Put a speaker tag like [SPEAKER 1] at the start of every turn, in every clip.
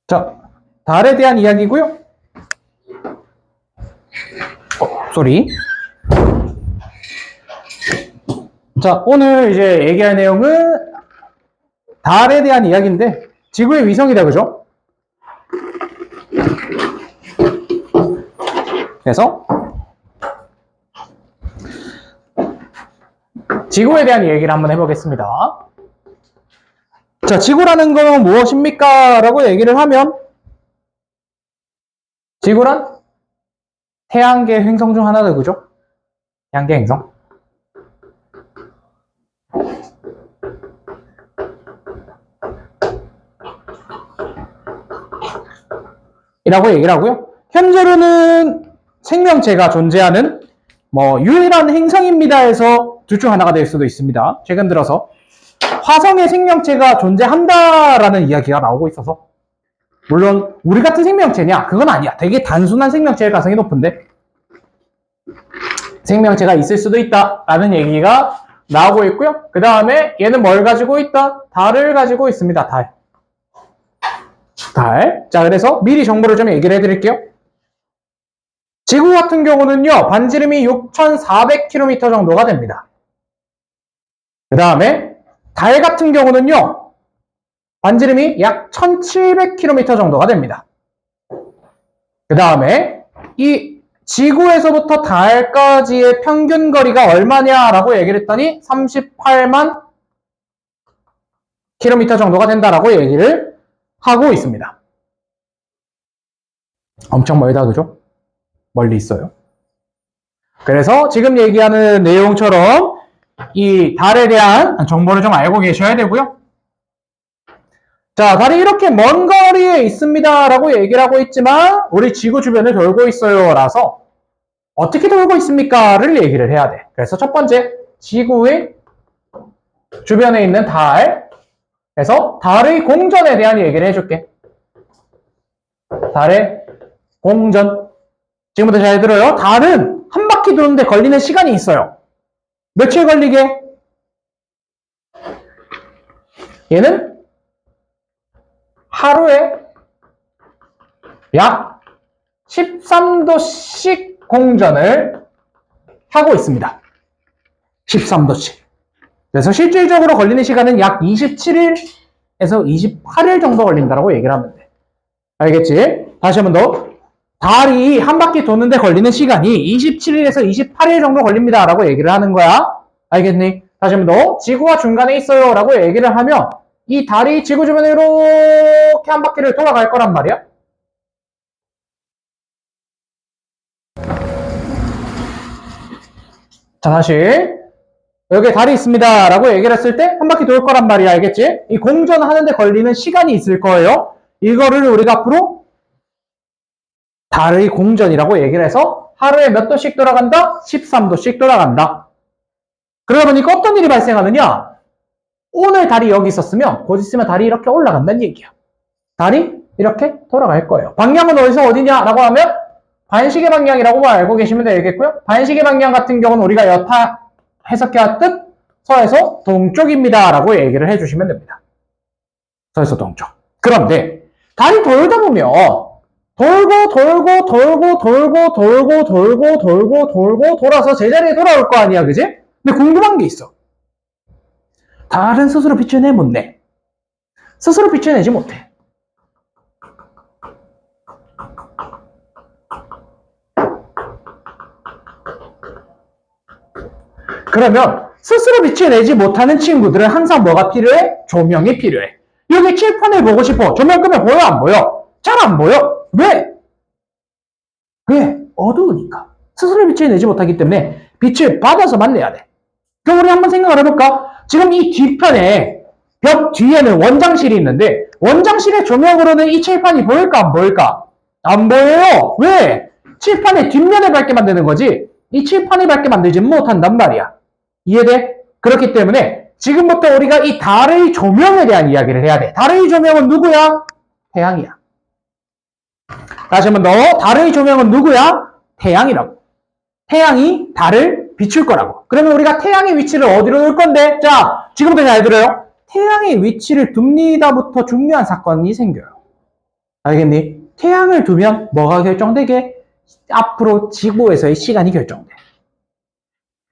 [SPEAKER 1] 자, 달에 대한 이야기고요. 쏘리. 자, 오늘 이제 얘기할 내용은 달에 대한 이야기인데 지구의 위성이다, 그죠? 그래서 지구에 대한 얘기를 한번 해보겠습니다. 자, 지구라는 건 무엇입니까? 라고 얘기를 하면 지구란 태양계 행성 중 하나다, 그죠? 태양계 행성. 이라고 얘기를 하고요. 현재로는 생명체가 존재하는 유일한 행성입니다 해서 둘 중 하나가 될 수도 있습니다. 최근 들어서 화성에 생명체가 존재한다라는 이야기가 나오고 있어서, 물론 우리 같은 생명체냐? 그건 아니야. 되게 단순한 생명체일 가능성이 높은데 생명체가 있을 수도 있다라는 얘기가 나오고 있고요. 그 다음에 얘는 뭘 가지고 있다? 달을 가지고 있습니다. 달. 자, 그래서 미리 정보를 좀 얘기를 해드릴게요. 지구 같은 경우는요, 반지름이 6,400km 정도가 됩니다. 그 다음에 달 같은 경우는요, 반지름이 약 1,700km 정도가 됩니다. 그 다음에 이 지구에서부터 달까지의 평균 거리가 얼마냐라고 얘기를 했더니 38만 km 정도가 된다라고 얘기를 하고 있습니다. 엄청 멀다, 그죠? 멀리 있어요. 그래서 지금 얘기하는 내용처럼 이 달에 대한 정보를 좀 알고 계셔야 되고요. 자, 달이 이렇게 먼 거리에 있습니다 라고 얘기를 하고 있지만 우리 지구 주변을 돌고 있어요 라서 어떻게 돌고 있습니까? 를 얘기를 해야 돼. 그래서 첫 번째, 지구의 주변에 있는 달, 그래서 달의 공전에 대한 얘기를 해줄게. 달의 공전. 지금부터 잘 들어요. 달은 한 바퀴 도는데 걸리는 시간이 있어요. 며칠 걸리게? 얘는 하루에 약 13도씩 공전을 하고 있습니다. 13도씩. 그래서 실질적으로 걸리는 시간은 약 27일에서 28일 정도 걸린다고 얘기를 하면 돼. 알겠지? 다시 한 번 더. 달이 한 바퀴 도는데 걸리는 시간이 27일에서 28일 정도 걸립니다 라고 얘기를 하는 거야. 알겠니? 다시 한 번 더. 지구가 중간에 있어요 라고 얘기를 하면 이 달이 지구 주변에 이렇게 한 바퀴를 돌아갈 거란 말이야. 자, 다시 여기 달이 있습니다 라고 얘기를 했을 때 한 바퀴 돌 거란 말이야. 알겠지? 이 공전하는데 걸리는 시간이 있을 거예요. 이거를 우리가 앞으로 달의 공전이라고 얘기를 해서 하루에 몇 도씩 돌아간다? 13도씩 돌아간다. 그러다 보니까 어떤 일이 발생하느냐? 오늘 달이 여기 있었으면 곧 있으면 달이 이렇게 올라간다는 얘기야. 달이 이렇게 돌아갈 거예요. 방향은 어디서 어디냐라고 하면 반시계 방향이라고 알고 계시면 되겠고요. 반시계 방향 같은 경우는 우리가 여타 해석해왔듯 서에서 동쪽입니다 라고 얘기를 해주시면 됩니다. 서에서 동쪽. 그런데 달이 돌다 보면 돌고 돌아서 제자리에 돌아올 거 아니야, 그지? 근데 궁금한 게 있어. 달은 스스로 빛을 내, 못 내? 스스로 빛을 내지 못해. 그러면 스스로 빛을 내지 못하는 친구들은 항상 뭐가 필요해? 조명이 필요해. 여기 칠판을 보고 싶어. 조명 끄면 보여, 안 보여? 잘 안 보여. 왜? 어두우니까. 스스로 빛을 내지 못하기 때문에 빛을 받아서만 내야 돼. 그럼 우리 한번 생각을 해볼까? 지금 이 뒤편에 벽 뒤에는 원장실이 있는데 원장실의 조명으로는 이 칠판이 보일까 안 보일까? 안 보여요. 왜? 칠판의 뒷면을 밝게 만드는 거지 이 칠판을 밝게 만들지 못한단 말이야. 이해돼? 그렇기 때문에 지금부터 우리가 이 달의 조명에 대한 이야기를 해야 돼. 달의 조명은 누구야? 태양이야. 다시 한 번 더. 달의 조명은 누구야? 태양이라고. 태양이 달을 비출 거라고. 그러면 우리가 태양의 위치를 어디로 놓을 건데? 자, 지금부터 잘 들어요. 태양의 위치를 둡니다부터 중요한 사건이 생겨요. 알겠니? 태양을 두면 뭐가 결정되게? 앞으로 지구에서의 시간이 결정돼.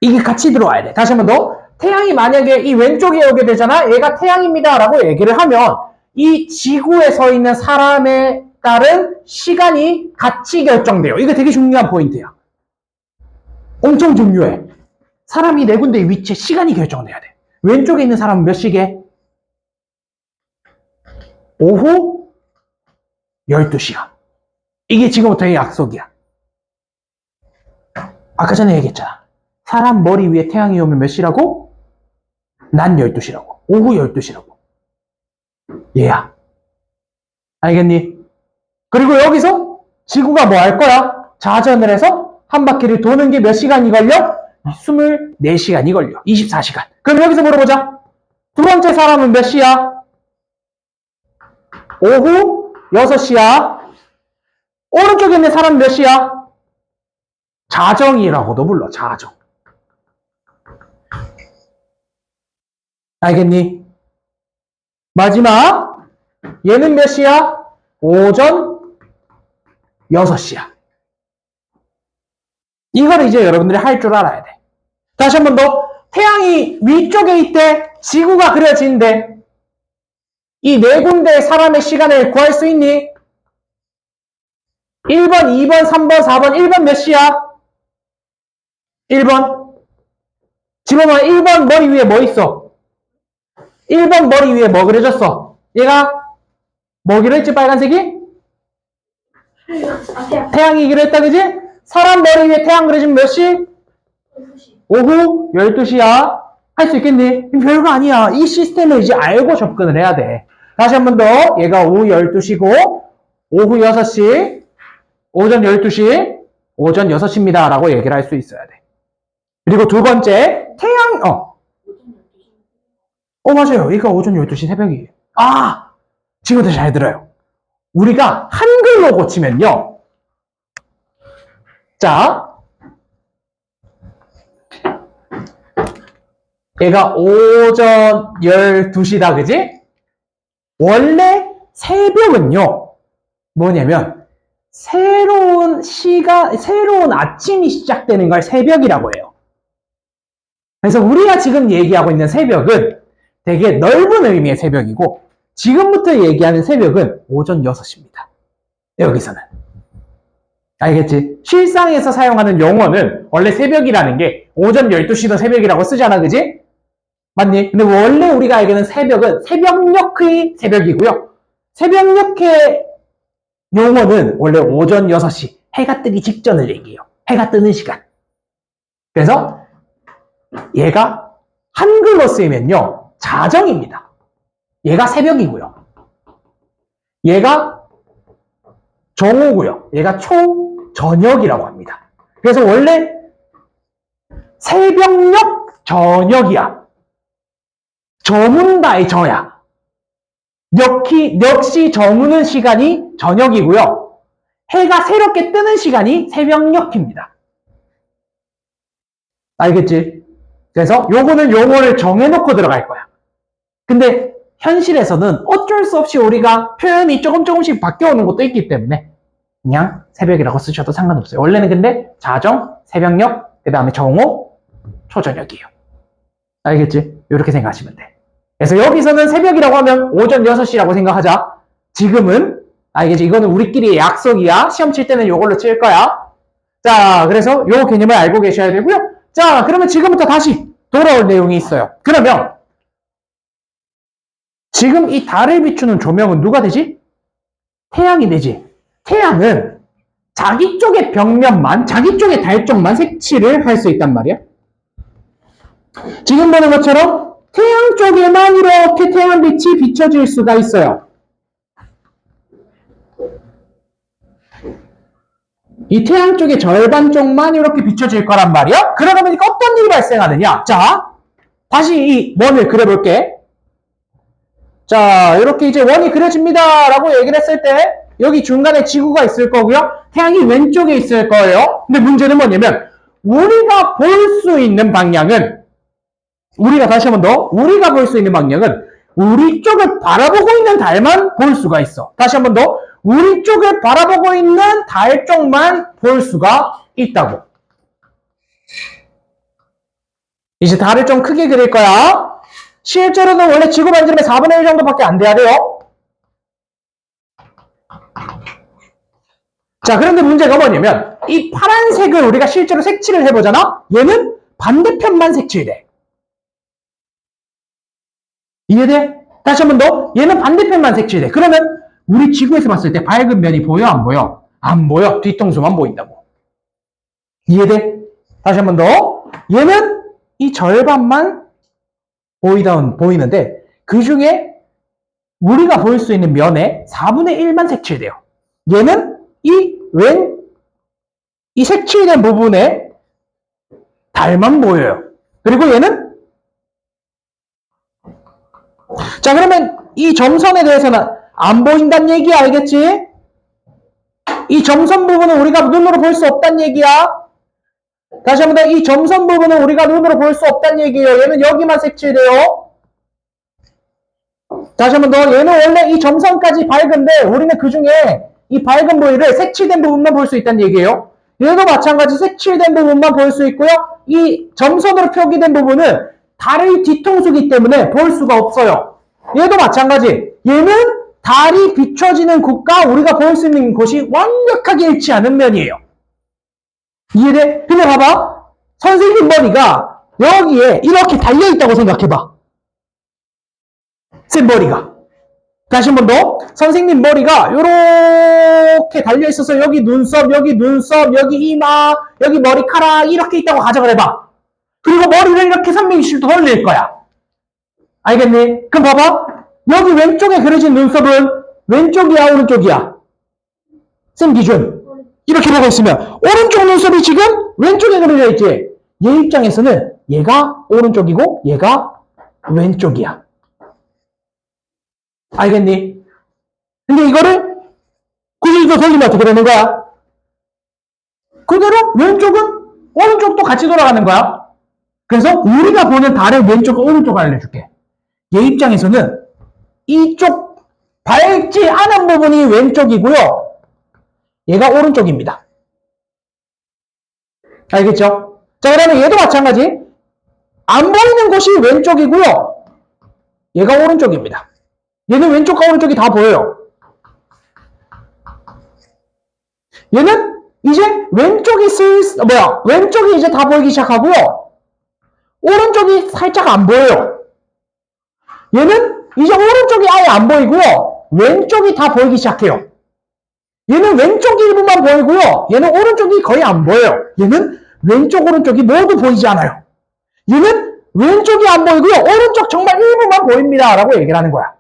[SPEAKER 1] 이게 같이 들어와야 돼. 다시 한 번 더. 태양이 만약에 이 왼쪽에 오게 되잖아. 얘가 태양입니다 라고 얘기를 하면 이 지구에 서 있는 사람에 따른 시간이 같이 결정돼요. 이거 되게 중요한 포인트야. 엄청 중요해. 사람이 네 군데의 위치에 시간이 결정돼야 돼. 왼쪽에 있는 사람은 몇 시게? 오후 12시간. 이게 지금부터의 약속이야. 아까 전에 얘기했잖아. 사람 머리 위에 태양이 오면 몇 시라고? 낮 12시라고. 오후 12시라고. 얘야. 알겠니? 그리고 여기서 지구가 뭐 할 거야? 자전을 해서 한 바퀴를 도는 게 몇 시간이 걸려? 24시간이 걸려. 24시간. 그럼 여기서 물어보자. 두 번째 사람은 몇 시야? 오후 6시야. 오른쪽에 있는 사람은 몇 시야? 자정이라고도 불러. 자정. 알겠니? 마지막 얘는 몇 시야? 오전 6시야. 이걸 이제 여러분들이 할 줄 알아야 돼. 다시 한 번 더. 태양이 위쪽에 있대. 지구가 그려지는데 이 네 군데의 사람의 시간을 구할 수 있니? 1번, 2번, 3번, 4번, 1번 몇 시야? 1번. 집어봐. 1번 머리 위에 뭐 있어? 1번 머리 위에 뭐 그려졌어? 얘가 뭐 그려있지? 빨간색이? 태양이 그렸다, 그지? 사람 머리 위에 태양 그려지면 몇 시? 오후 12시야. 할 수 있겠니? 별거 아니야. 이 시스템을 이제 알고 접근을 해야 돼. 다시 한 번 더. 얘가 오후 12시고, 오후 6시, 오전 12시, 오전 6시입니다. 라고 얘기를 할 수 있어야 돼. 그리고 두 번째, 맞아요. 얘가 오전 12시 새벽이에요. 지금부터 잘 들어요. 우리가 한글로 고치면요. 자, 얘가 오전 12시다, 그지? 원래 새벽은요, 뭐냐면, 새로운 아침이 시작되는 걸 새벽이라고 해요. 그래서 우리가 지금 얘기하고 있는 새벽은 되게 넓은 의미의 새벽이고, 지금부터 얘기하는 새벽은 오전 6시입니다. 여기서는. 알겠지? 실상에서 사용하는 용어는 원래 새벽이라는 게 오전 12시도 새벽이라고 쓰잖아, 그지? 맞니? 근데 원래 우리가 알기는 새벽은 새벽녘의 새벽이고요. 새벽녘의 용어는 원래 오전 6시, 해가 뜨기 직전을 얘기해요. 해가 뜨는 시간. 그래서 얘가 한글로 쓰이면요, 자정입니다. 얘가 새벽이고요. 얘가 정오고요. 얘가 초저녁이라고 합니다. 그래서 원래 새벽녘 저녁이야. 저문다의 저야. 역시 저무는 시간이 저녁이고요. 해가 새롭게 뜨는 시간이 새벽녘입니다. 알겠지? 그래서 요거는 용어를 정해놓고 들어갈 거야. 근데 현실에서는 어쩔 수 없이 우리가 표현이 조금씩 바뀌어오는 것도 있기 때문에 그냥 새벽이라고 쓰셔도 상관없어요. 원래는 근데 자정, 새벽녘, 그 다음에 정오, 초저녁이에요. 알겠지? 이렇게 생각하시면 돼. 그래서 여기서는 새벽이라고 하면 오전 6시라고 생각하자. 지금은 알겠지? 이거는 우리끼리의 약속이야. 시험 칠 때는 이걸로 칠 거야. 자, 그래서 요 개념을 알고 계셔야 되고요. 자, 그러면 지금부터 다시 돌아올 내용이 있어요. 그러면 지금 이 달을 비추는 조명은 누가 되지? 태양이 되지. 태양은 자기 쪽의 벽면만, 자기 쪽의 달 쪽만 색칠을 할 수 있단 말이야. 지금 보는 것처럼 태양 쪽에만 이렇게 태양빛이 비춰질 수가 있어요. 이 태양 쪽의 절반 쪽만 이렇게 비춰질 거란 말이야. 그러다 보니까 어떤 일이 발생하느냐. 자, 다시 이 원을 그려볼게. 자, 이렇게 이제 원이 그려집니다 라고 얘기를 했을 때 여기 중간에 지구가 있을 거고요. 태양이 왼쪽에 있을 거예요. 근데 문제는 뭐냐면 우리가 볼 수 있는 방향은 우리가 볼 수 있는 방향은 우리 쪽을 바라보고 있는 달만 볼 수가 있어. 다시 한 번 더. 우리 쪽을 바라보고 있는 달 쪽만 볼 수가 있다고. 이제 달을 좀 크게 그릴 거야. 실제로는 원래 지구 반지름의 4분의 1 정도밖에 안 돼야 돼요. 자, 그런데 문제가 뭐냐면 이 파란색을 우리가 실제로 색칠을 해보잖아? 얘는 반대편만 색칠돼. 이해돼? 다시 한 번 더. 얘는 반대편만 색칠돼. 그러면 우리 지구에서 봤을 때 밝은 면이 보여? 안 보여? 안 보여. 뒤통수만 보인다고. 이해돼? 다시 한 번 더. 얘는 이 절반만 보이는데 그 중에 우리가 볼 수 있는 면의 4분의 1만 색칠돼요. 얘는 이 색칠된 부분에 달만 보여요. 그리고 얘는 자, 그러면 이 점선에 대해서는 안 보인다는 얘기 알겠지? 이 점선 부분은 우리가 눈으로 볼 수 없다는 얘기야. 다시 한번 더, 이 점선 부분은 우리가 눈으로 볼 수 없다는 얘기예요. 얘는 여기만 색칠돼요. 다시 한번 더, 얘는 원래 이 점선까지 밝은데 우리는 그 중에 이 밝은 부위를 색칠된 부분만 볼 수 있다는 얘기예요. 얘도 마찬가지 색칠된 부분만 볼 수 있고요. 이 점선으로 표기된 부분은 달의 뒤통수기 때문에 볼 수가 없어요. 얘도 마찬가지. 얘는 달이 비춰지는 곳과 우리가 볼 수 있는 곳이 완벽하게 일치하는 면이에요. 이해돼? 근데 봐봐. 선생님 머리가 여기에 이렇게 달려있다고 생각해봐. 쌤 머리가. 다시 한 번 더. 선생님 머리가 이렇게 달려있어서 여기 눈썹, 여기 이마, 여기 머리카락 이렇게 있다고 가정을 해봐. 그리고 머리를 이렇게 360도 돌릴 거야. 알겠니? 그럼 봐봐. 여기 왼쪽에 그려진 눈썹은 왼쪽이야, 오른쪽이야? 쌤 기준. 이렇게 보고 있으면 오른쪽 눈썹이 지금 왼쪽에 그려져 있지. 얘 입장에서는 얘가 오른쪽이고 얘가 왼쪽이야. 알겠니? 근데 이거를 90도 돌리면 어떻게 되는 거야? 그대로 왼쪽은 오른쪽도 같이 돌아가는 거야. 그래서 우리가 보는 달의 왼쪽과 오른쪽을 알려줄게. 얘 입장에서는 이쪽 밝지 않은 부분이 왼쪽이고요. 얘가 오른쪽입니다. 알겠죠? 자, 그러면 얘도 마찬가지. 안 보이는 곳이 왼쪽이고요. 얘가 오른쪽입니다. 얘는 왼쪽과 오른쪽이 다 보여요. 얘는 이제 왼쪽이 왼쪽이 이제 다 보이기 시작하고요. 오른쪽이 살짝 안 보여요. 얘는 이제 오른쪽이 아예 안 보이고요. 왼쪽이 다 보이기 시작해요. 얘는 왼쪽 일부만 보이고요. 얘는 오른쪽이 거의 안 보여요. 얘는 왼쪽, 오른쪽이 모두 보이지 않아요. 얘는 왼쪽이 안 보이고요. 오른쪽 정말 일부만 보입니다. 라고 얘기를 하는 거야.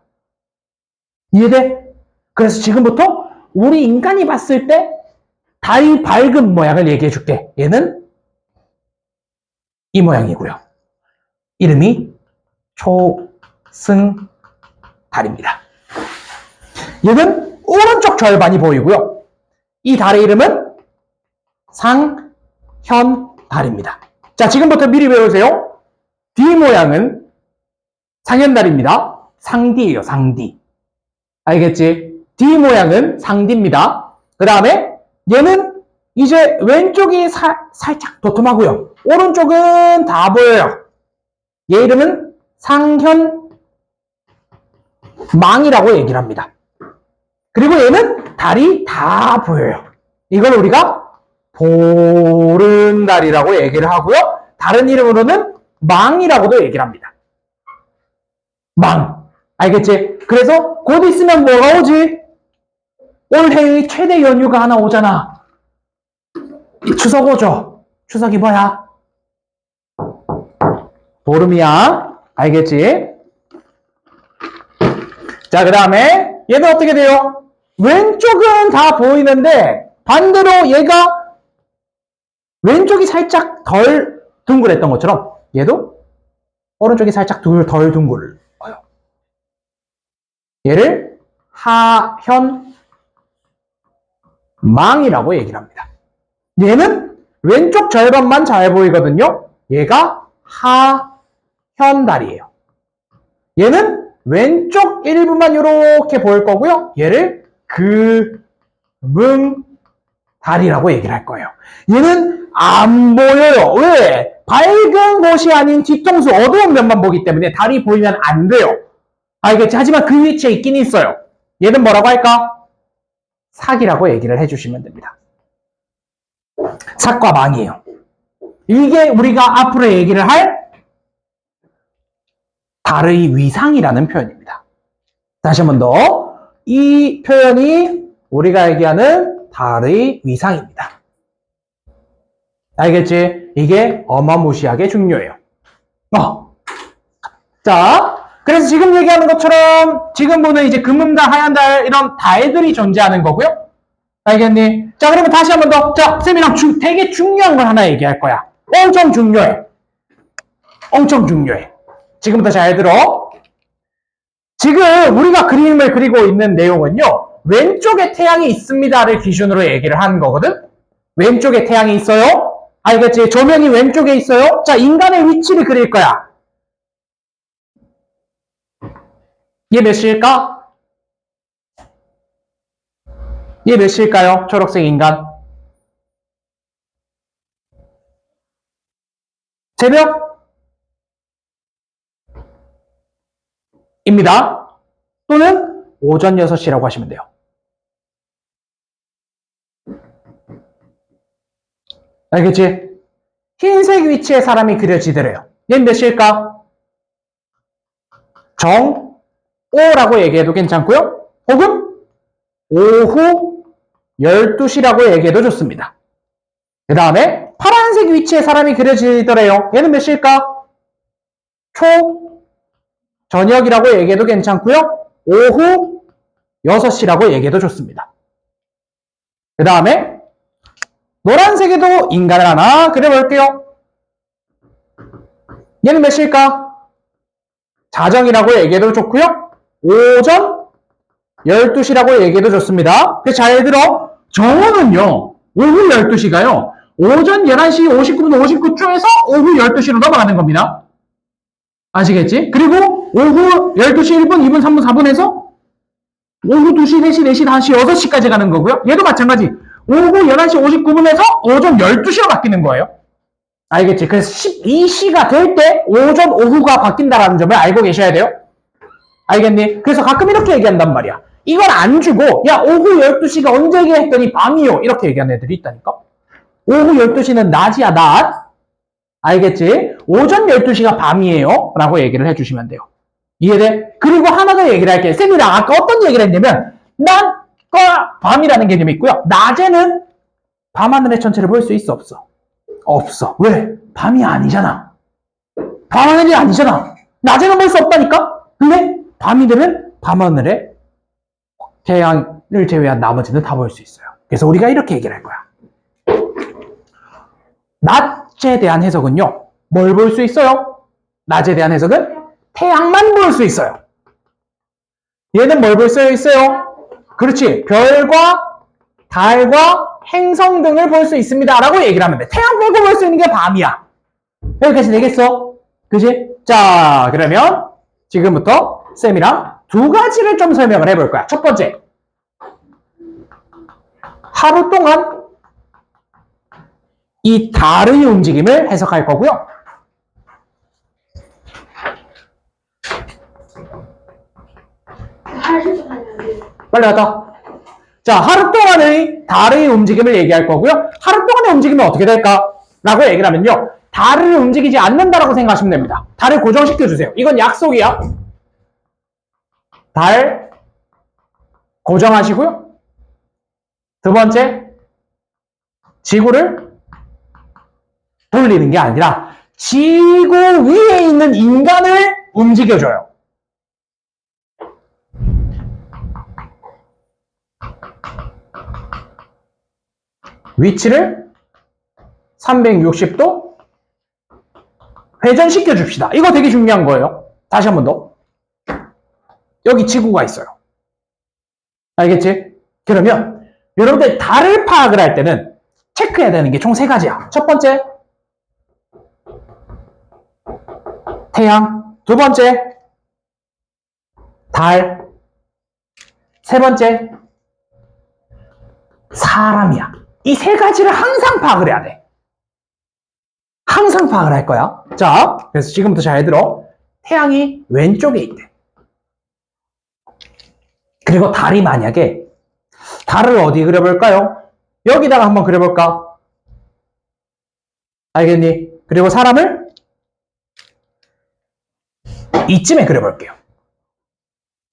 [SPEAKER 1] 이해돼? 그래서 지금부터 우리 인간이 봤을 때 달이 밝은 모양을 얘기해 줄게. 얘는 이 모양이고요. 이름이 초승달입니다. 얘는 오른쪽 절반이 보이고요. 이 달의 이름은 상현달입니다. 자, 지금부터 미리 외우세요. 뒤 모양은 상현달입니다. 상디예요, 상디. 알겠지? 뒤 모양은 상디입니다. 그 다음에 얘는 이제 왼쪽이 살짝 도톰하고요. 오른쪽은 다 보여요. 얘 이름은 상현망이라고 얘기를 합니다. 그리고 얘는 달이 다 보여요. 이걸 우리가 보름달이라고 얘기를 하고요. 다른 이름으로는 망이라고도 얘기를 합니다. 망. 알겠지? 그래서 곧 있으면 뭐가 오지? 올해의 최대 연휴가 하나 오잖아. 추석 오죠? 추석이 뭐야? 보름이야. 알겠지? 자, 그 다음에 얘는 어떻게 돼요? 왼쪽은 다 보이는데 반대로 얘가 왼쪽이 살짝 덜 둥글했던 것처럼 얘도 오른쪽이 살짝 덜 둥글어요. 얘를 하현망이라고 얘기를 합니다. 얘는 왼쪽 절반만 잘 보이거든요. 얘가 하현달이에요. 얘는 왼쪽 일부만 이렇게 보일 거고요. 얘를 금음달이라고 얘기를 할 거예요. 얘는 안 보여요. 왜? 밝은 곳이 아닌 뒤통수 어두운 면만 보기 때문에 달이 보이면 안 돼요. 알겠지? 하지만 그 위치에 있긴 있어요. 얘는 뭐라고 할까? 삭이라고 얘기를 해주시면 됩니다. 삭과 망이에요. 이게 우리가 앞으로 얘기를 할 달의 위상이라는 표현입니다. 다시 한 번 더. 이 표현이 우리가 얘기하는 달의 위상입니다. 알겠지? 이게 어마무시하게 중요해요. 자, 그래서 지금 얘기하는 것처럼 지금 보는 이제 금음달, 하얀달 이런 달들이 존재하는 거고요. 알겠니? 자, 그러면 다시 한 번 더. 자, 쌤이랑 되게 중요한 걸 하나 얘기할 거야. 엄청 중요해. 엄청 중요해. 지금부터 잘 들어. 지금 우리가 그림을 그리고 있는 내용은요. 왼쪽에 태양이 있습니다를 기준으로 얘기를 하는 거거든. 왼쪽에 태양이 있어요. 알겠지? 조명이 왼쪽에 있어요. 자, 인간의 위치를 그릴 거야. 얘 몇 시일까? 얘 몇 시일까요? 초록색 인간. 새벽입니다. 또는 오전 6시라고 하시면 돼요. 알겠지? 흰색 위치에 사람이 그려지더래요. 얘는 몇 시일까? 정오라고 얘기해도 괜찮고요. 혹은 오후 12시라고 얘기해도 좋습니다. 그 다음에 파란색 위치에 사람이 그려지더래요. 얘는 몇 시일까? 저녁이라고 얘기해도 괜찮고요. 오후 6시라고 얘기해도 좋습니다. 그 다음에 노란색에도 인간을 하나 그려볼게요. 얘는 몇 시일까? 자정이라고 얘기해도 좋고요. 오전 12시라고 얘기해도 좋습니다. 잘 들어. 정오는요. 오후 12시가요. 오전 11시 59분 59초에서 오후 12시로 넘어가는 겁니다. 아시겠지? 그리고 오후 12시 1분, 2분, 3분, 4분에서 오후 2시, 3시, 4시, 5시, 6시까지 가는 거고요. 얘도 마찬가지. 오후 11시 59분에서 오전 12시로 바뀌는 거예요. 알겠지? 그래서 12시가 될 때 오전, 오후가 바뀐다는 점을 알고 계셔야 돼요. 알겠니? 그래서 가끔 이렇게 얘기한단 말이야. 이걸 안 주고 야 오후 12시가 언제 얘기했더니 밤이요. 이렇게 얘기하는 애들이 있다니까. 오후 12시는 낮이야 낮. 알겠지? 오전 12시가 밤이에요. 라고 얘기를 해주시면 돼요. 이해돼? 그리고 하나 더 얘기를 할게. 쌤이랑 아까 어떤 얘기를 했냐면 낮과 밤이라는 개념이 있고요. 낮에는 밤하늘의 전체를 볼 수 있어 없어? 없어. 왜? 밤이 아니잖아. 밤하늘이 아니잖아. 낮에는 볼 수 없다니까? 근데 밤이 되면 밤하늘에 태양을 제외한 나머지는 다 볼 수 있어요. 그래서 우리가 이렇게 얘기를 할 거야. 낮에 대한 해석은요. 뭘 볼 수 있어요? 낮에 대한 해석은 태양만 볼 수 있어요. 얘는 뭘 볼 수 있어요? 그렇지. 별과 달과 행성 등을 볼 수 있습니다. 라고 얘기를 하면 돼. 태양 빼고 볼 수 있는 게 밤이야. 여기까지 되겠어? 그지? 자, 그러면 지금부터 쌤이랑 두 가지를 좀 설명을 해볼 거야. 첫 번째, 하루 동안 이 달의 움직임을 해석할 거고요. 빨리 갔다. 자, 하루 동안의 달의 움직임을 얘기할 거고요. 하루 동안의 움직임은 어떻게 될까? 라고 얘기를 하면요. 달을 움직이지 않는다라고 생각하시면 됩니다. 달을 고정시켜주세요. 이건 약속이야. 달 고정하시고요. 두 번째, 지구를 돌리는 게 아니라 지구 위에 있는 인간을 움직여줘요. 위치를 360도 회전시켜 줍시다. 이거 되게 중요한 거예요. 다시 한 번 더. 여기 지구가 있어요. 알겠지? 그러면 여러분들 달을 파악을 할 때는 체크해야 되는 게 총 세 가지야. 첫 번째, 태양. 두 번째, 달. 세 번째, 사람이야. 이 세 가지를 항상 파악을 해야 돼. 항상 파악을 할 거야. 자, 그래서 지금부터 잘 들어. 태양이 왼쪽에 있대. 그리고 달이 만약에, 달을 어디 그려볼까요? 여기다가 한번 그려볼까? 알겠니? 그리고 사람을 이쯤에 그려볼게요.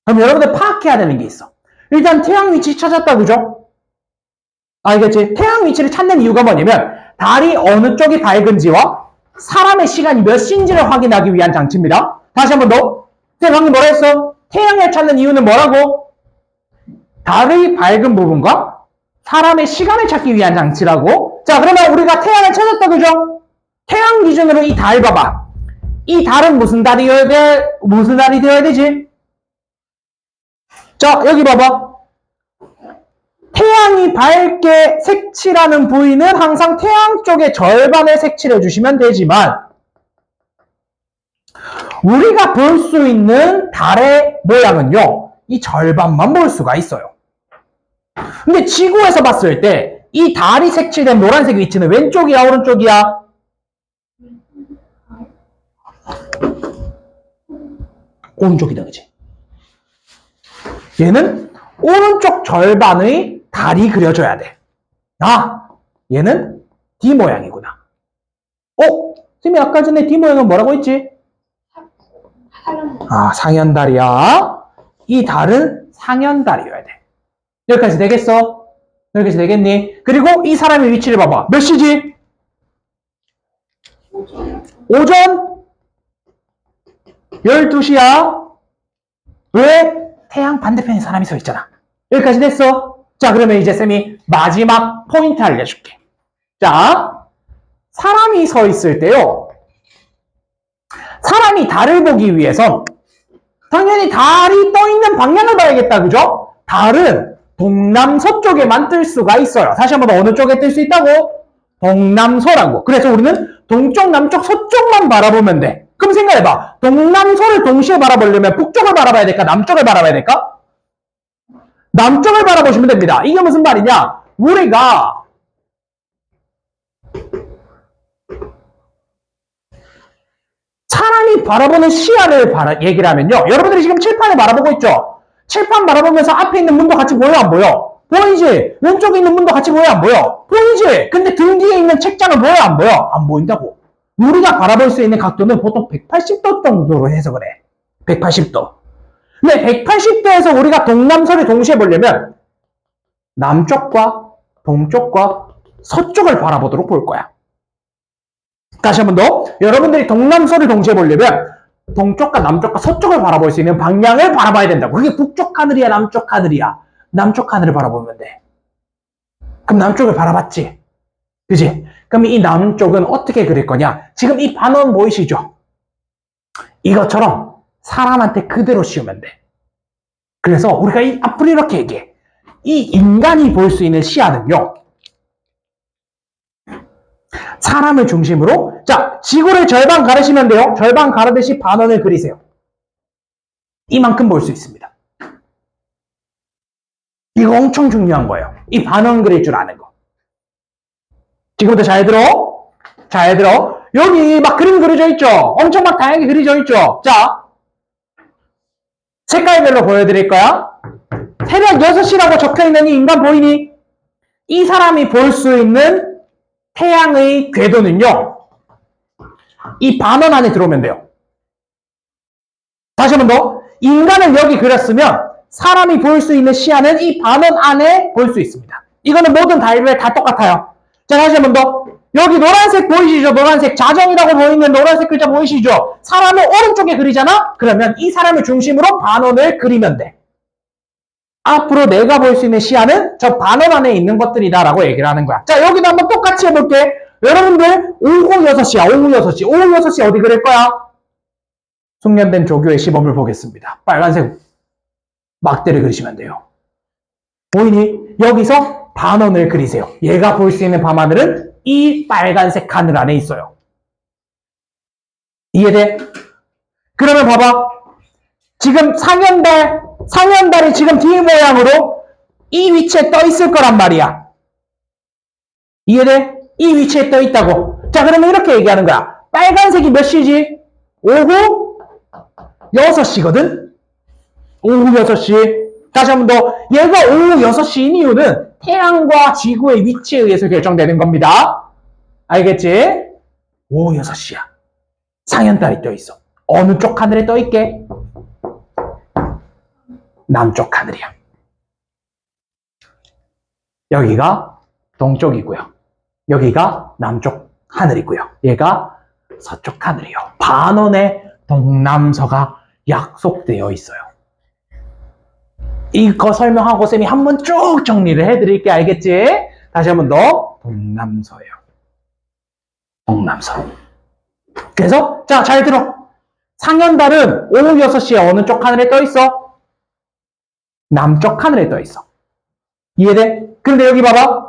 [SPEAKER 1] 그럼 여러분들 파악해야 되는 게 있어. 일단 태양 위치 찾았다, 그죠? 알겠지? 태양 위치를 찾는 이유가 뭐냐면 달이 어느 쪽이 밝은지와 사람의 시간이 몇 시인지를 확인하기 위한 장치입니다. 다시 한 번 더. 방금 뭐라 했어? 태양을 찾는 이유는 뭐라고? 달의 밝은 부분과 사람의 시간을 찾기 위한 장치라고. 자, 그러면 우리가 태양을 찾았다, 그죠? 태양 기준으로 이 달 봐봐. 이 달은 무슨 달이 되어야 되지? 자, 여기 봐봐. 태양이 밝게 색칠하는 부위는 항상 태양 쪽의 절반을 색칠해 주시면 되지만 우리가 볼 수 있는 달의 모양은요, 이 절반만 볼 수가 있어요. 근데 지구에서 봤을 때 이 달이 색칠된 노란색 위치는 왼쪽이야, 오른쪽이야? 오른쪽이다, 그치? 얘는 오른쪽 절반의 달이 그려져야 돼. 아, 얘는 D 모양이구나. 선생님이 아까 전에 D 모양은 뭐라고 했지? 아, 상현달이야. 이 달은 상현달이어야 돼. 여기까지 되겠어? 여기까지 되겠니? 그리고 이 사람의 위치를 봐봐. 몇 시지? 오전 12시야. 왜? 태양 반대편에 사람이 서 있잖아. 여기까지 됐어? 자, 그러면 이제 쌤이 마지막 포인트 알려줄게. 자, 사람이 서 있을 때요, 사람이 달을 보기 위해선 당연히 달이 떠 있는 방향을 봐야겠다, 그죠? 달은 동남서쪽에만 뜰 수가 있어요. 다시 한번 어느 쪽에 뜰 수 있다고? 동남서라고. 그래서 우리는 동쪽, 남쪽, 서쪽만 바라보면 돼. 그럼 생각해봐. 동남서를 동시에 바라보려면 북쪽을 바라봐야 될까? 남쪽을 바라봐야 될까? 남쪽을 바라보시면 됩니다. 이게 무슨 말이냐? 우리가 사람이 바라보는 시야를 얘기를 하면요, 여러분들이 지금 칠판을 바라보고 있죠? 칠판 바라보면서 앞에 있는 문도 같이 보여, 안 보여? 보이지? 왼쪽에 있는 문도 같이 보여, 안 보여? 보이지? 근데 등 뒤에 있는 책장은 보여, 안 보여? 안 보인다고. 우리가 바라볼 수 있는 각도는 보통 180도 정도로 해석을 해. 180도. 근데 180도에서 우리가 동남서를 동시에 보려면 남쪽과 동쪽과 서쪽을 바라보도록 볼 거야. 다시 한 번 더. 여러분들이 동남서를 동시에 보려면 동쪽과 남쪽과 서쪽을 바라볼 수 있는 방향을 바라봐야 된다고. 그게 북쪽 하늘이야, 남쪽 하늘이야? 남쪽 하늘을 바라보면 돼. 그럼 남쪽을 바라봤지? 그지? 그럼 이 남쪽은 어떻게 그릴 거냐? 지금 이 반원 보이시죠? 이것처럼 사람한테 그대로 씌우면 돼. 그래서 우리가 앞으로 이렇게 얘기해. 이 인간이 볼 수 있는 시야는요, 사람을 중심으로, 자, 지구를 절반 가르시면 돼요. 절반 가르듯이 반원을 그리세요. 이만큼 볼 수 있습니다. 이거 엄청 중요한 거예요. 이 반원 그릴 줄 아는 거. 지금부터 잘 들어. 잘 들어. 여기 막 그림 그려져 있죠? 엄청 막 다양하게 그려져 있죠? 자, 색깔별로 보여드릴 거야. 새벽 6시라고 적혀있는 이 인간 보이니? 이 사람이 볼 수 있는 태양의 궤도는요, 이 반원 안에 들어오면 돼요. 다시 한 번 더. 인간을 여기 그렸으면 사람이 볼 수 있는 시야는 이 반원 안에 볼 수 있습니다. 이거는 모든 달별 다 똑같아요. 자, 다시 한 번 더. 여기 노란색 보이시죠? 노란색. 자정이라고 보이는 노란색 글자 보이시죠? 사람을 오른쪽에 그리잖아? 그러면 이 사람을 중심으로 반원을 그리면 돼. 앞으로 내가 볼 수 있는 시야는 저 반원 안에 있는 것들이다라고 얘기를 하는 거야. 자, 여기도 한번 똑같이 해볼게. 여러분들 오후 6시야. 오후 6시. 오후 6시 어디 그릴 거야? 숙련된 조교의 시범을 보겠습니다. 빨간색 막대를 그리시면 돼요. 보이니? 여기서 반원을 그리세요. 얘가 볼 수 있는 밤하늘은 이 빨간색 하늘 안에 있어요. 이해돼? 그러면 봐봐. 지금 상현달이 지금 D 모양으로 이 위치에 떠 있을 거란 말이야. 이해돼? 이 위치에 떠 있다고. 자, 그러면 이렇게 얘기하는 거야. 빨간색이 몇 시지? 오후 6시거든? 오후 6시. 다시 한 번 더. 얘가 오후 6시인 이유는 태양과 지구의 위치에 의해서 결정되는 겁니다. 알겠지? 오후 6시야. 상현달이 떠 있어. 어느 쪽 하늘에 떠 있게? 남쪽 하늘이야. 여기가 동쪽이고요. 여기가 남쪽 하늘이고요. 얘가 서쪽 하늘이요. 반원의 동남서가 약속되어 있어요. 이거 설명하고 쌤이 한번 쭉 정리를 해드릴게. 알겠지? 다시 한번 더. 동남서예요. 동남서. 그래서 자, 잘 들어. 상현달은 오후 6시에 어느 쪽 하늘에 떠 있어? 남쪽 하늘에 떠 있어. 이해돼? 근데 여기 봐봐.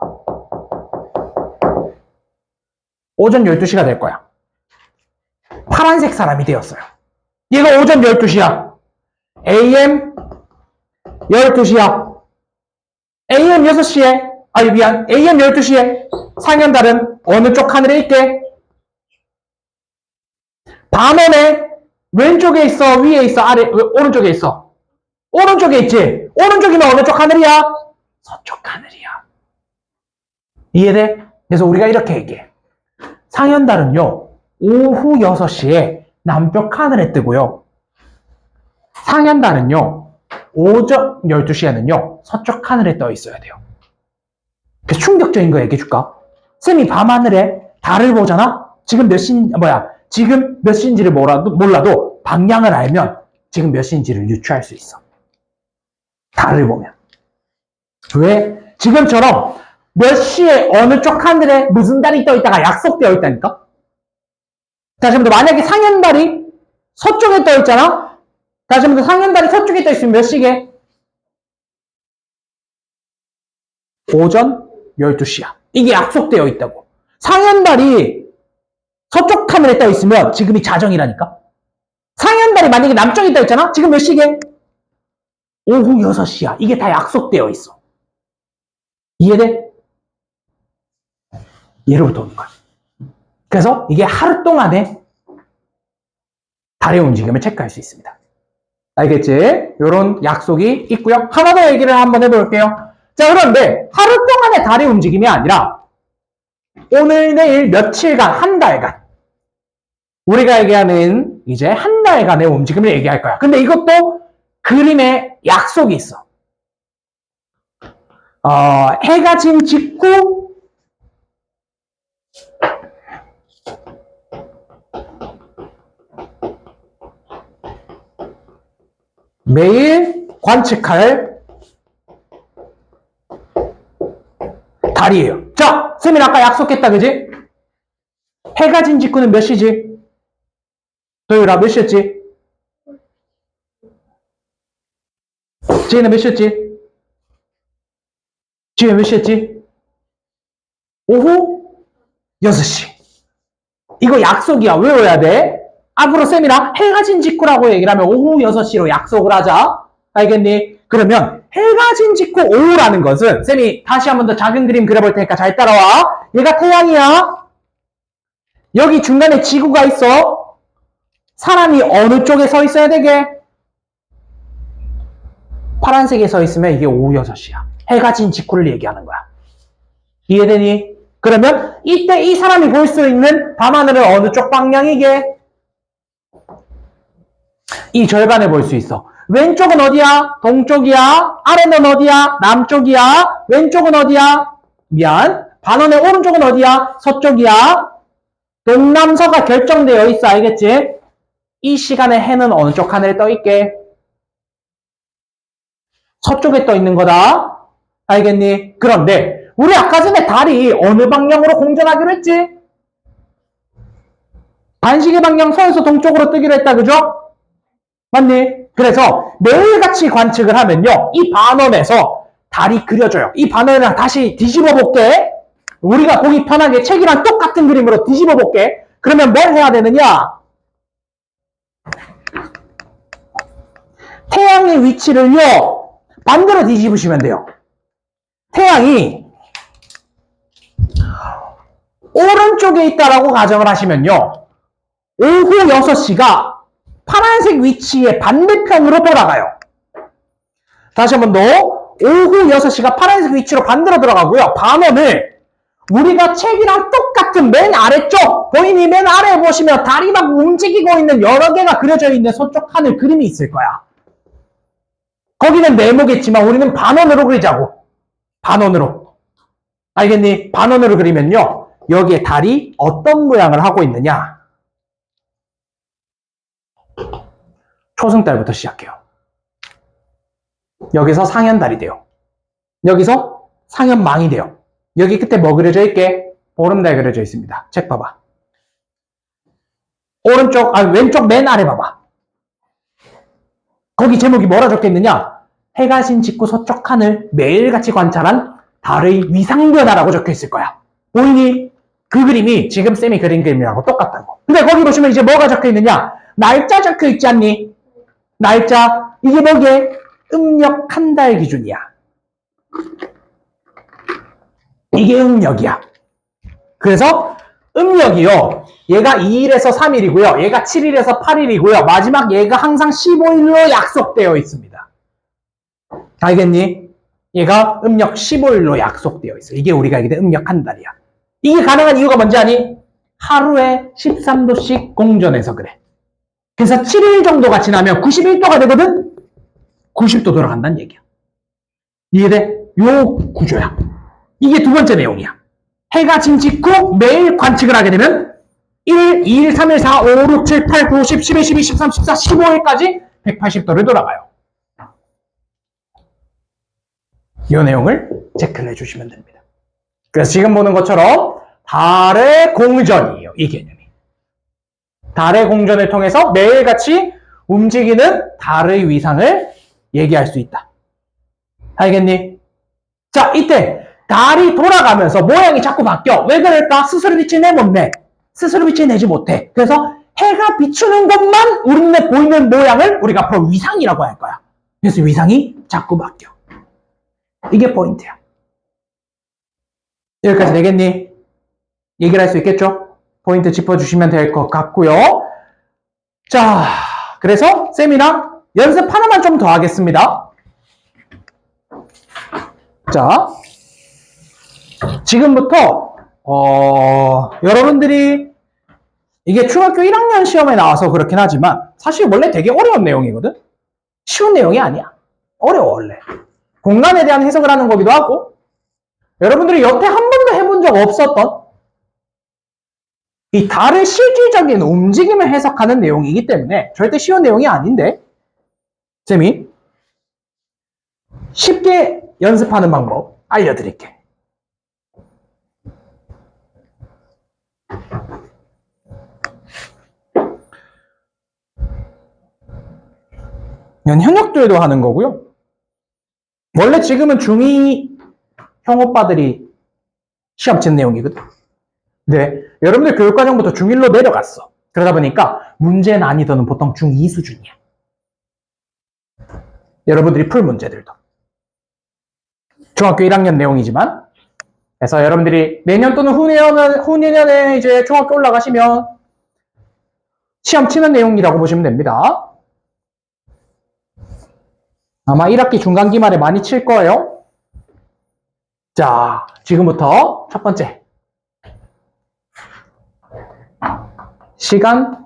[SPEAKER 1] 오전 12시가 될 거야. 파란색 사람이 되었어요. 얘가 오전 12시야. AM 12시야. AM 6시에, 아니 미안, AM 12시에 상현달은 어느 쪽 하늘에 있게? 밤원에 왼쪽에 있어, 위에 있어, 아래, 오른쪽에 있어? 오른쪽에 있지? 오른쪽이면 어느 쪽 하늘이야? 서쪽 하늘이야. 이해돼? 그래서 우리가 이렇게 얘기해. 상현달은요, 오후 6시에 남쪽 하늘에 뜨고요. 상현달은요, 오전 12시에는요, 서쪽 하늘에 떠 있어야 돼요. 그래서 충격적인 거 얘기해 줄까? 쌤이 밤하늘에 달을 보잖아? 지금 몇 시인지를 몰라도 방향을 알면 지금 몇 시인지를 유추할 수 있어. 달을 보면. 왜? 지금처럼 몇 시에 어느 쪽 하늘에 무슨 달이 떠 있다가 약속되어 있다니까? 다시 한번 더, 만약에 상현달이 서쪽에 떠 있잖아? 다시 한번 더, 상현달이 서쪽에 떠 있으면 몇 시게? 오전 12시야. 이게 약속되어 있다고. 상현달이 서쪽 하늘에 떠 있으면 지금이 자정이라니까? 상현달이 만약에 남쪽에 떠 있잖아? 지금 몇 시게? 오후 6시야. 이게 다 약속되어 있어. 이해돼? 예로부터 오는 거야. 그래서 이게 하루 동안에 달의 움직임을 체크할 수 있습니다. 알겠지? 이런 약속이 있고요. 하나 더 얘기를 한번 해볼게요. 자, 그런데 하루 동안의 달의 움직임이 아니라 오늘, 내일, 며칠간, 한 달간 우리가 얘기하는 이제 한 달간의 움직임을 얘기할 거야. 근데 이것도 그림에 약속이 있어. 해가 진 직후 매일 관측할 달이에요. 자, 쌤이 아까 약속했다, 그지? 해가 진 직후는 몇 시지? 도율아, 몇 시였지? 지혜는 몇 시였지? 지혜 몇 시였지? 오후 6시. 이거 약속이야. 외워야 돼. 앞으로 쌤이랑 해가 진 직후라고 얘기를 하면 오후 6시로 약속을 하자. 알겠니? 그러면 해가 진 직후 오후라는 것은 쌤이 다시 한번 더 작은 그림 그려볼 테니까 잘 따라와. 얘가 태양이야. 여기 중간에 지구가 있어. 사람이 어느 쪽에 서 있어야 되게? 파란색에 서 있으면 이게 오후 6시야. 해가 진 직후를 얘기하는 거야. 이해되니? 그러면 이때 이 사람이 볼 수 있는 밤하늘은 어느 쪽 방향이게? 이 절반에 볼 수 있어. 왼쪽은 어디야? 동쪽이야. 아래는 어디야? 남쪽이야. 왼쪽은 어디야? 미안. 반원의 오른쪽은 어디야? 서쪽이야. 동남서가 결정되어 있어. 알겠지? 이 시간에 해는 어느 쪽 하늘에 떠 있게? 서쪽에 떠 있는 거다. 알겠니? 그런데 우리 아까 전에 달이 어느 방향으로 공전하기로 했지? 반시계 방향 서에서 동쪽으로 뜨기로 했다. 그죠? 맞니? 그래서 매일같이 관측을 하면요, 이 반원에서 달이 그려져요. 이 반원을 다시 뒤집어 볼게. 우리가 보기 편하게 책이랑 똑같은 그림으로 뒤집어 볼게. 그러면 뭘 해야 되느냐? 태양의 위치를요, 반대로 뒤집으시면 돼요. 태양이 오른쪽에 있다라고 가정을 하시면요, 오후 6시가 파란색 위치의 반대편으로 돌아가요. 다시 한 번 더. 오후 6시가 파란색 위치로 반대로 들어가고요. 반원을 우리가 책이랑 똑같은 맨 아래쪽, 보이니? 맨 아래에 보시면 달이 막 움직이고 있는 여러 개가 그려져 있는 서쪽 하늘 그림이 있을 거야. 거기는 네모겠지만 우리는 반원으로 그리자고. 반원으로. 알겠니? 반원으로 그리면요, 여기에 달이 어떤 모양을 하고 있느냐? 초승달부터 시작해요. 여기서 상현달이 돼요. 여기서 상현망이 돼요. 여기 끝에 뭐 그려져 있게? 보름달 그려져 있습니다. 책 봐봐. 왼쪽 맨 아래 봐봐. 거기 제목이 뭐라 적혀 있느냐? 해가 진 직후 서쪽 하늘 매일같이 관찰한 달의 위상변화라고 적혀 있을 거야. 보이니? 그 그림이 지금 쌤이 그린 그림이라고 똑같다고. 근데 거기 보시면 이제 뭐가 적혀 있느냐? 날짜 적혀 있지 않니? 날짜. 이게 뭐게? 음력 한 달 기준이야. 이게 음력이야. 그래서 음력이요, 얘가 2일에서 3일이고요. 얘가 7일에서 8일이고요. 마지막 얘가 항상 15일로 약속되어 있습니다. 알겠니? 얘가 음력 15일로 약속되어 있어. 이게 우리가 알게 된 음력 한 달이야. 이게 가능한 이유가 뭔지 아니? 하루에 13도씩 공전해서 그래. 그래서 7일 정도가 지나면 91도가 되거든? 90도 돌아간다는 얘기야. 이해돼? 요 구조야. 이게 두 번째 내용이야. 해가 진 직후 매일 관측을 하게 되면 1, 2일, 3일, 4, 5, 6, 7, 8, 9, 10, 11, 12, 13, 14, 15일까지 180도를 돌아가요. 이 내용을 체크를 해주시면 됩니다. 그래서 지금 보는 것처럼 달의 공전이에요. 이 개념이. 달의 공전을 통해서 매일같이 움직이는 달의 위상을 얘기할 수 있다. 알겠니? 자, 이때 달이 돌아가면서 모양이 자꾸 바뀌어. 왜 그럴까? 스스로 빛을 내 못 내. 스스로 빛을 내지 못해. 그래서 해가 비추는 것만 우리 눈에 보이는 모양을 우리가 앞으로 위상이라고 할 거야. 그래서 위상이 자꾸 바뀌어. 이게 포인트야. 여기까지 되겠니? 얘기를 할 수 있겠죠? 포인트 짚어주시면 될 것 같고요. 자, 그래서 쌤이랑 연습 하나만 좀 더 하겠습니다. 자, 지금부터 여러분들이 이게 중학교 1학년 시험에 나와서 그렇긴 하지만 사실 원래 되게 어려운 내용이거든? 쉬운 내용이 아니야. 어려워 원래. 공간에 대한 해석을 하는 거기도 하고, 여러분들이 여태 한 번도 해본 적 없었던 이 달의 실질적인 움직임을 해석하는 내용이기 때문에 절대 쉬운 내용이 아닌데, 쌤이 쉽게 연습하는 방법 알려드릴게. 현역들도 하는 거고요. 원래 지금은 중2 형 오빠들이 시험 치는 내용이거든. 네, 여러분들 교육과정부터 중1로 내려갔어. 그러다 보니까 문제 난이도는 보통 중2 수준이야. 여러분들이 풀 문제들도. 중학교 1학년 내용이지만, 그래서 여러분들이 내년 또는 후내년에 이제 중학교 올라가시면 시험 치는 내용이라고 보시면 됩니다. 아마 1학기 중간기 말에 많이 칠 거예요. 자, 지금부터 첫 번째. 시간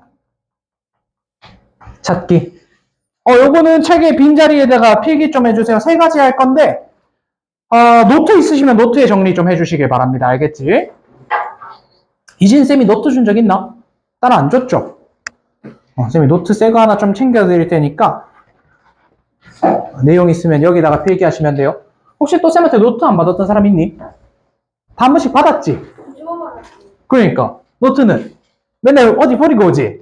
[SPEAKER 1] 찾기. 요거는 책의 빈자리에다가 필기 좀 해주세요. 3가지 할 건데, 노트 있으시면 노트에 정리 좀 해주시길 바랍니다. 알겠지? 이진쌤이 노트 준 적 있나? 따로 안 줬죠? 쌤이 노트 새 거 하나 좀 챙겨드릴 테니까, 내용 있으면 여기다가 필기하시면 돼요. 혹시 또 쌤한테 노트 안 받았던 사람 있니? 다 한 번씩 받았지? 그러니까 노트는 맨날 어디 버리고 오지?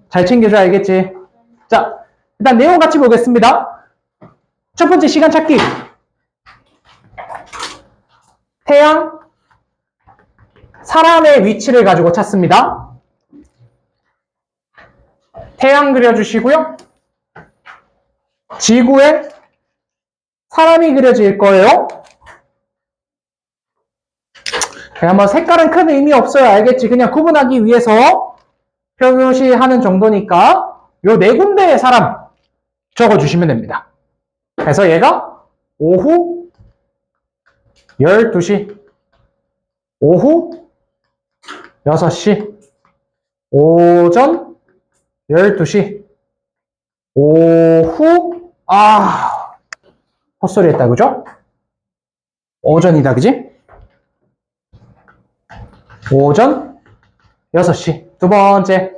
[SPEAKER 1] 잘 챙겨줘야 알겠지? 자, 일단 내용 같이 보겠습니다. 첫 번째 시간 찾기. 태양, 사람의 위치를 가지고 찾습니다. 태양 그려주시고요. 지구에 사람이 그려질 거예요. 그냥 뭐 색깔은 큰 의미 없어요. 알겠지? 그냥 구분하기 위해서 표시하는 정도니까 요 네 군데의 사람 적어주시면 됩니다. 그래서 얘가 오후 12시, 오후 6시, 오전 12시, 오후, 헛소리 했다, 그죠? 오전이다, 그지? 오전 6시. 두 번째.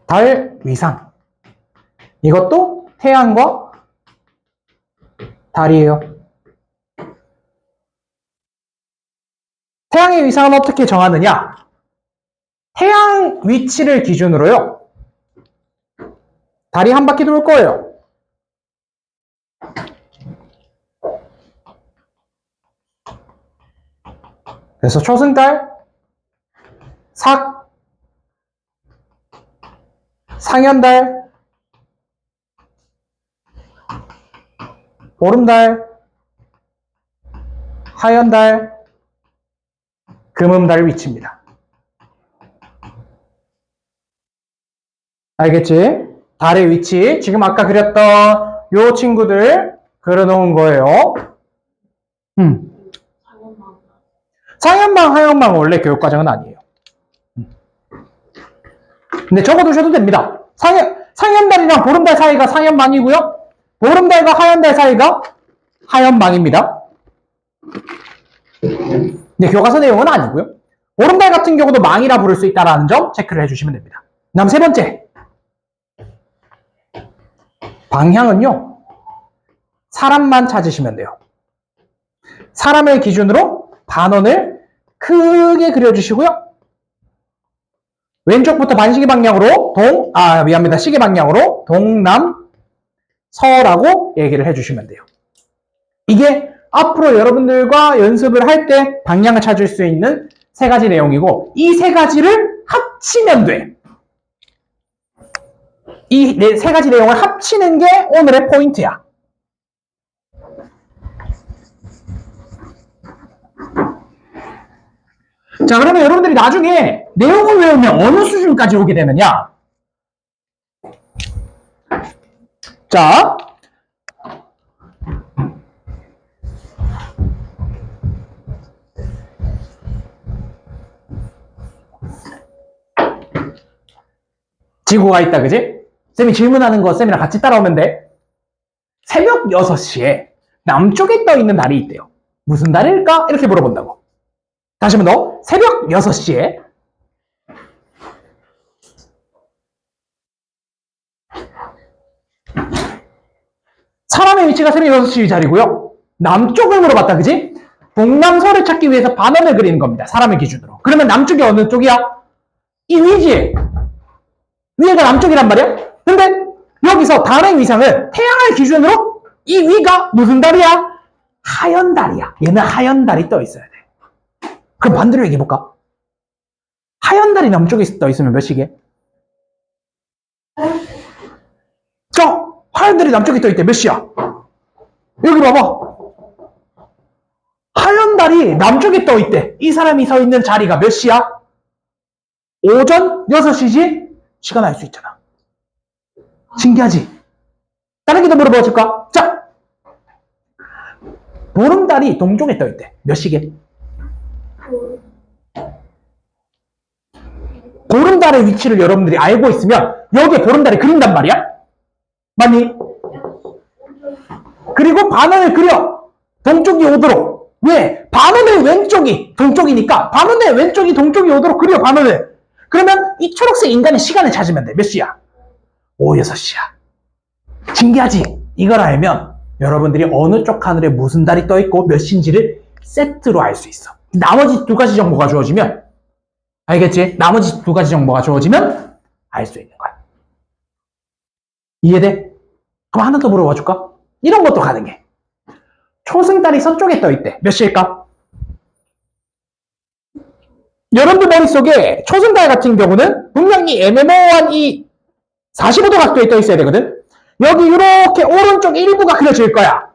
[SPEAKER 1] 달 위상. 이것도 태양과 달이에요. 태양의 위상은 어떻게 정하느냐? 태양 위치를 기준으로요. 달이 한 바퀴 돌 거예요. 그래서 초승달, 삭, 상현달, 보름달, 하현달, 금음달 위치입니다. 알겠지? 달의 위치, 지금 아까 그렸던 요 친구들 그려놓은 거예요. 상현망, 하현망 원래 교육과정은 아니에요. 근데 적어두셔도 됩니다. 상현달이랑 보름달 사이가 상현망이고요. 보름달과 하현달 사이가 하현망입니다. 근데 교과서 내용은 아니고요. 보름달 같은 경우도 망이라 부를 수 있다는 점 체크를 해주시면 됩니다. 다음 세 번째. 방향은요. 사람만 찾으시면 돼요. 사람을 기준으로 반원을 크게 그려주시고요. 왼쪽부터 반시계 방향으로 시계 방향으로 동남 서라고 얘기를 해주시면 돼요. 이게 앞으로 여러분들과 연습을 할 때 방향을 찾을 수 있는 세 가지 내용이고, 이 세 가지를 합치면 돼. 이 세 가지 내용을 합치는 게 오늘의 포인트야. 자, 그러면 여러분들이 나중에 내용을 외우면 어느 수준까지 오게 되느냐? 자, 지구가 있다, 그지? 쌤이 질문하는 거 쌤이랑 같이 따라오면 돼. 새벽 6시에 남쪽에 떠 있는 달이 있대요. 무슨 달일까? 이렇게 물어본다고. 다시 한번 더. 새벽 6시에 사람의 위치가 새벽 6시 자리고요. 남쪽을 물어봤다, 그지? 동남서를 찾기 위해서 반원을 그리는 겁니다. 사람의 기준으로. 그러면 남쪽이 어느 쪽이야? 이 위지. 위가 남쪽이란 말이야? 근데 여기서 달의 위상은 태양을 기준으로 이 위가 무슨 달이야? 하현달이야. 얘는 하현달이 떠 있어야 돼. 그럼 반대로 얘기해볼까? 하현달이 남쪽에 떠 있으면 몇 시게? 하현달이 남쪽에 떠 있대. 몇 시야? 여기 봐봐. 하현달이 남쪽에 떠 있대. 이 사람이 서 있는 자리가 몇 시야? 오전 6시지? 시간 알 수 있잖아. 신기하지? 다른 게 더 물어봐 줄까? 자, 보름달이 동쪽에 떠 있대. 몇 시게? 보름달의 위치를 여러분들이 알고 있으면 여기에 보름달이 그린단 말이야? 맞니? 그리고 반원을 그려. 동쪽이 오도록. 왜? 반원의 왼쪽이 동쪽이니까 반원의 왼쪽이 동쪽이 오도록 그려, 반원을. 그러면 이 초록색 인간의 시간을 찾으면 돼. 몇 시야? 오후 6시야. 신기하지? 이걸 알면 여러분들이 어느 쪽 하늘에 무슨 달이 떠 있고 몇 시인지를 세트로 알 수 있어. 나머지 두 가지 정보가 주어지면, 알겠지? 나머지 두 가지 정보가 주어지면 알 수 있는 거야. 이해돼? 그럼 하나 더 물어봐 줄까? 이런 것도 가능해. 초승달이 서쪽에 떠 있대. 몇 시일까? 여러분들 머릿속에 초승달 같은 경우는 분명히 애매모호한 이 45도 각도에 떠 있어야 되거든. 여기 이렇게 오른쪽 일부가 그려질 거야.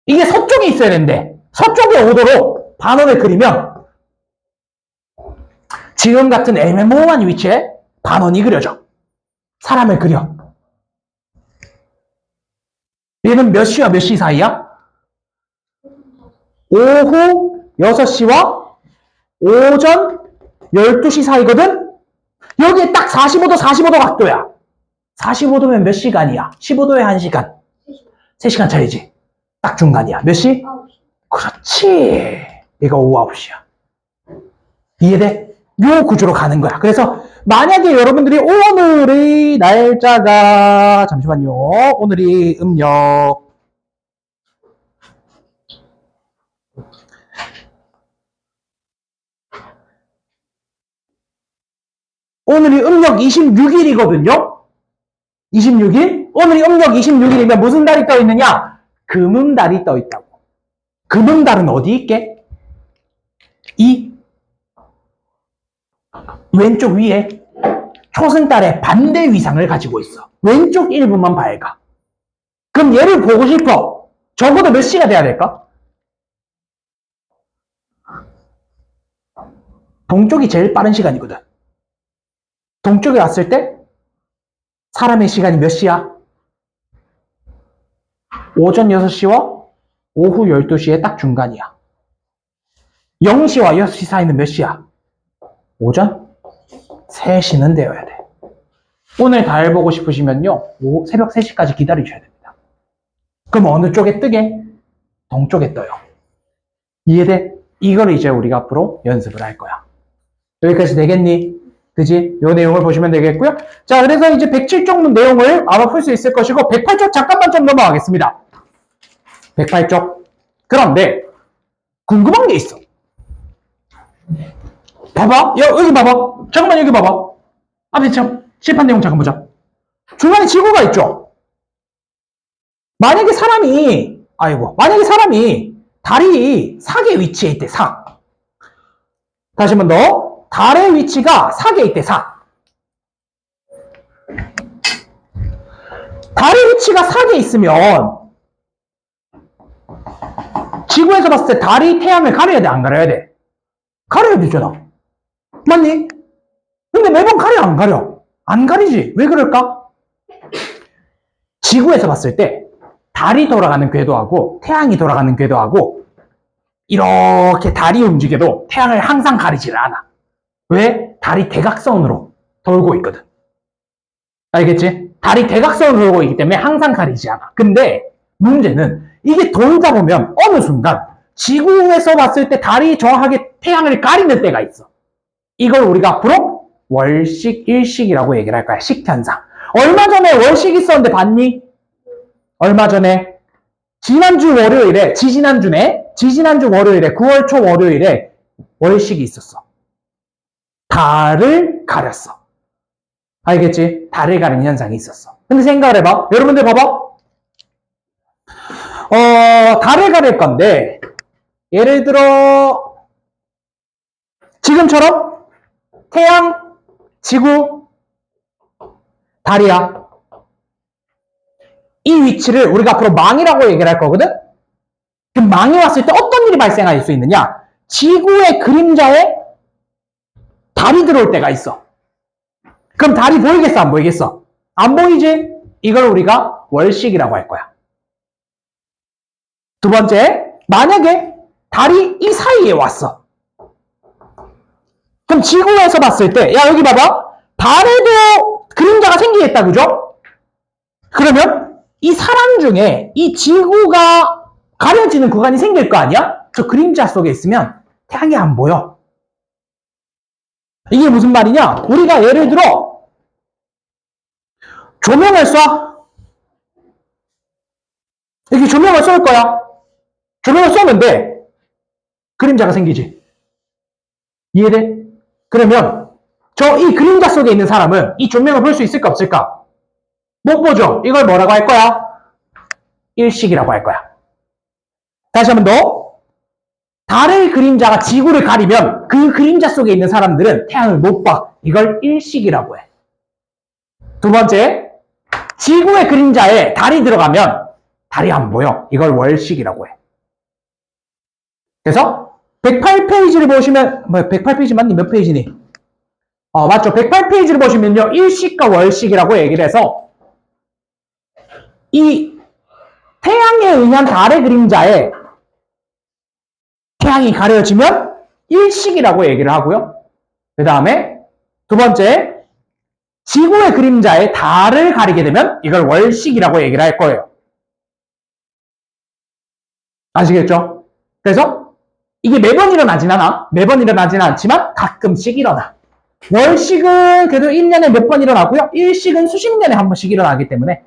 [SPEAKER 1] 이게 서쪽에 있어야 되는데 서쪽에 오도록 반원을 그리면 지금 같은 애매모호한 위치에 반원이 그려져. 사람을 그려. 얘는 몇 시와 몇 시 사이야? 오후 6시와 오전 12시 사이거든? 여기에 딱 45도, 45도 각도야. 45도면 몇 시간이야? 15도에 1시간. 3시간 차이지. 딱 중간이야. 몇 시?
[SPEAKER 2] 9시.
[SPEAKER 1] 그렇지. 얘가 오후 9시야. 이해돼? 요 구조로 가는 거야. 그래서 만약에 여러분들이 오늘의 날짜가 잠시만요. 오늘이 음력 오늘이 음력 26일이거든요. 26일? 오늘이 음력 26일이면 무슨 달이 떠 있느냐? 금음달이 떠 있다고. 금음달은 어디 있게? 이 왼쪽 위에 초승달의 반대 위상을 가지고 있어. 왼쪽 일부만 밝아. 그럼 얘를 보고 싶어. 적어도 몇 시가 돼야 될까? 동쪽이 제일 빠른 시간이거든. 동쪽에 왔을 때 사람의 시간이 몇 시야? 오전 6시와 오후 12시에 딱 중간이야. 0시와 6시 사이는 몇 시야? 오전? 3시는 되어야 돼. 오늘 달 보고 싶으시면요. 새벽 3시까지 기다리셔야 됩니다. 그럼 어느 쪽에 뜨게? 동쪽에 떠요. 이해돼? 이걸 이제 우리가 앞으로 연습을 할 거야. 여기까지 되겠니? 그지? 요 내용을 보시면 되겠고요. 자, 그래서 이제 107쪽 내용을 아마 풀 수 있을 것이고 108쪽 잠깐만 좀 넘어가겠습니다. 108쪽. 그런데 궁금한 게 있어. 봐봐. 여기 봐봐. 잠깐만 여기 봐봐. 앞에 참 실판 내용 잠깐 보자. 중간에 지구가 있죠? 만약에 사람이 달이 사계 위치에 있대, 사. 다시 한 번 더. 달의 위치가 사계에 있대, 사. 달의 위치가 사계에 있으면 지구에서 봤을 때 달이 태양을 가려야 돼, 안 가려야 돼? 가려야 되잖아. 맞니? 근데 매번 가려, 안 가려? 안 가리지. 왜 그럴까? 지구에서 봤을 때 달이 돌아가는 궤도하고 태양이 돌아가는 궤도하고 이렇게 달이 움직여도 태양을 항상 가리지를 않아. 왜? 달이 대각선으로 돌고 있거든. 알겠지? 달이 대각선으로 돌고 있기 때문에 항상 가리지 않아. 근데 문제는 이게 돌다 보면 어느 순간 지구에서 봤을 때 달이 정확하게 태양을 가리는 때가 있어. 이걸 우리가 앞으로 월식, 일식이라고 얘기를 할 거야. 식현상. 얼마 전에 월식 있었는데 봤니? 얼마 전에 지지난주 월요일에 9월 초 월요일에 월식이 있었어. 달을 가렸어. 알겠지? 달을 가리는 현상이 있었어. 근데 생각을 해봐. 여러분들 봐봐. 달을 가릴 건데 예를 들어 지금처럼 태양, 지구, 달이야. 이 위치를 우리가 앞으로 망이라고 얘기를 할 거거든? 그럼 망이 왔을 때 어떤 일이 발생할 수 있느냐? 지구의 그림자에 달이 들어올 때가 있어. 그럼 달이 보이겠어? 안 보이겠어? 안 보이지? 이걸 우리가 월식이라고 할 거야. 두 번째, 만약에 달이 이 사이에 왔어. 그럼 지구에서 봤을 때, 야, 여기 봐봐. 달에도 그림자가 생기겠다, 그죠? 그러면 이 사람 중에 이 지구가 가려지는 구간이 생길 거 아니야? 저 그림자 속에 있으면 태양이 안 보여. 이게 무슨 말이냐? 우리가 예를 들어 조명을 쏴. 이렇게 조명을 쏠 거야. 조명을 쏘는데 그림자가 생기지. 이해돼? 그러면 이 그림자 속에 있는 사람은 이 조명을 볼 수 있을까 없을까? 못 보죠. 이걸 뭐라고 할 거야? 일식이라고 할 거야. 다시 한 번 더. 달의 그림자가 지구를 가리면 그 그림자 속에 있는 사람들은 태양을 못 봐. 이걸 일식이라고 해. 두 번째, 지구의 그림자에 달이 들어가면 달이 안 보여. 이걸 월식이라고 해. 그래서 108페이지를 보시면 108페이지 맞니? 몇 페이지니? 맞죠. 108페이지를 보시면요. 일식과 월식이라고 얘기를 해서 이 태양에 의한 달의 그림자에 태양이 가려지면 일식이라고 얘기를 하고요. 그 다음에 두 번째, 지구의 그림자에 달을 가리게 되면 이걸 월식이라고 얘기를 할 거예요. 아시겠죠? 그래서 이게 매번 일어나진 않아. 매번 일어나진 않지만 가끔씩 일어나. 월식은 그래도 1년에 몇 번 일어나고요. 일식은 수십 년에 한 번씩 일어나기 때문에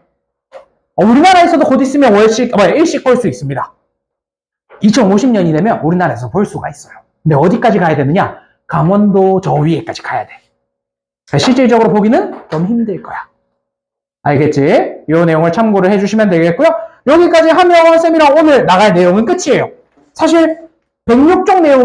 [SPEAKER 1] 우리나라에서도 곧 있으면 일식 볼 수 있습니다. 2050년이 되면 우리나라에서 볼 수가 있어요. 근데 어디까지 가야 되느냐? 강원도 저 위에까지 가야 돼. 실질적으로 보기는 좀 힘들 거야. 알겠지? 이 내용을 참고를 해주시면 되겠고요. 여기까지 함영원 쌤이랑 오늘 나갈 내용은 끝이에요. 사실 106종 내용이